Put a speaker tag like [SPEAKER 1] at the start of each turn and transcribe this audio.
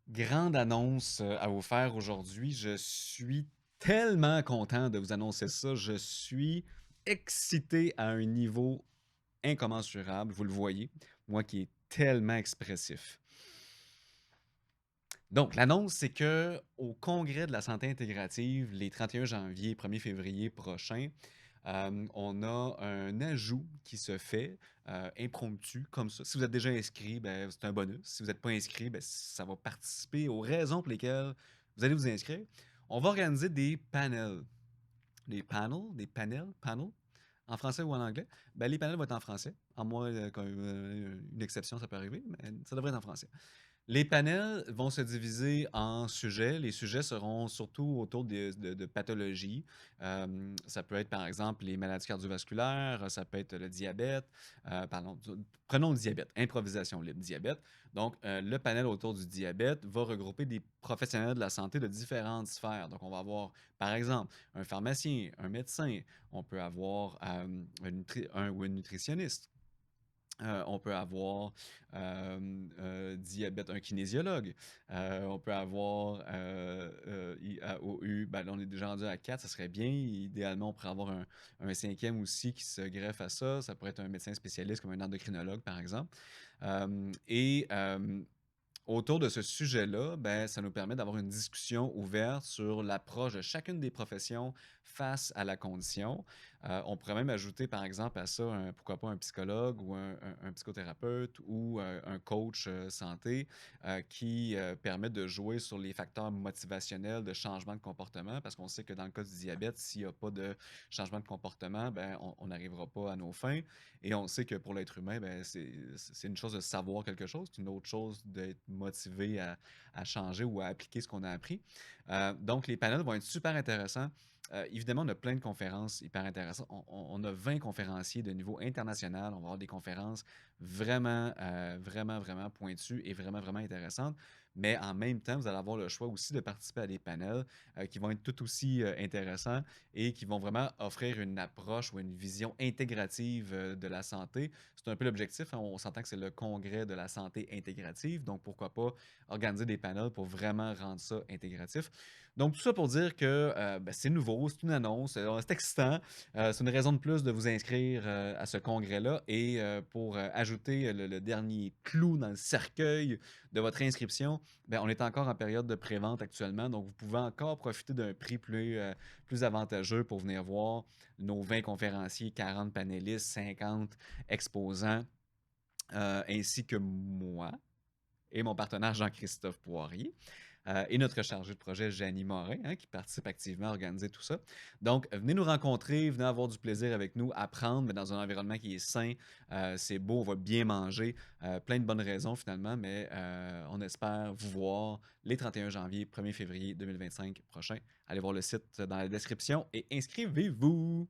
[SPEAKER 1] Grande annonce à vous faire aujourd'hui. Je suis tellement content de vous annoncer ça. Je suis excité à un niveau incommensurable. Vous le voyez, moi qui est tellement expressif. Donc, l'annonce, c'est que au Congrès de la santé intégrative, les 31 janvier et 1er février prochains, on a un ajout qui se fait impromptu, comme ça. Si vous êtes déjà inscrit, ben, c'est un bonus. Si vous n'êtes pas inscrit, ben, ça va participer aux raisons pour lesquelles vous allez vous inscrire. On va organiser des panels. Panels, en français ou en anglais. Ben, les panels vont être en français, à moins qu'une exception, ça peut arriver, mais ça devrait être en français. Les panels vont se diviser en sujets. Les sujets seront surtout autour de pathologies. Ça peut être, par exemple, les maladies cardiovasculaires, ça peut être le diabète. Prenons le diabète, improvisation libre, diabète. Donc, le panel autour du diabète va regrouper des professionnels de la santé de différentes sphères. Donc, on va avoir, par exemple, un pharmacien, un médecin, on peut avoir un ou une nutritionniste. On peut avoir diabète, un kinésiologue. On peut avoir IAOU, ben là, on est déjà rendu à 4, ça serait bien. Idéalement, on pourrait avoir un cinquième aussi qui se greffe à ça. Ça pourrait être un médecin spécialiste comme un endocrinologue, par exemple. Et autour de ce sujet-là, ben, ça nous permet d'avoir une discussion ouverte sur l'approche de chacune des professions face à la condition. On pourrait même ajouter, par exemple, à ça, pourquoi pas un psychologue ou un psychothérapeute ou un coach santé qui permet de jouer sur les facteurs motivationnels de changement de comportement, parce qu'on sait que dans le cas du diabète, s'il n'y a pas de changement de comportement, ben, on n'arrivera pas à nos fins. Et on sait que pour l'être humain, ben, c'est une chose de savoir quelque chose, c'est une autre chose d'être motivé à changer ou à appliquer ce qu'on a appris. Donc, les panels vont être super intéressants. Évidemment, on a plein de conférences hyper intéressantes. On a 20 conférenciers de niveau international. On va avoir des conférences vraiment pointues et vraiment intéressantes. Mais en même temps, vous allez avoir le choix aussi de participer à des panels qui vont être tout aussi intéressants et qui vont vraiment offrir une approche ou une vision intégrative de la santé. C'est un peu l'objectif, hein. On s'entend que c'est le congrès de la santé intégrative, donc pourquoi pas organiser des panels pour vraiment rendre ça intégratif. Donc tout ça pour dire que ben, c'est nouveau, c'est une annonce, c'est excitant, c'est une raison de plus de vous inscrire à ce congrès-là et pour ajouter le dernier clou dans le cercueil de votre inscription, ben, on est encore en période de prévente actuellement, donc vous pouvez encore profiter d'un prix plus avantageux pour venir voir nos 20 conférenciers, 40 panélistes, 50 exposants, ainsi que moi et mon partenaire Jean-Christophe Poirier. Et notre chargé de projet, Janie Morin, hein, qui participe activement à organiser tout ça. Donc, venez nous rencontrer, venez avoir du plaisir avec nous, apprendre, mais dans un environnement qui est sain. C'est beau, on va bien manger. Plein de bonnes raisons finalement, mais on espère vous voir les 31 janvier, 1er février 2025 prochain. Allez voir le site dans la description et inscrivez-vous!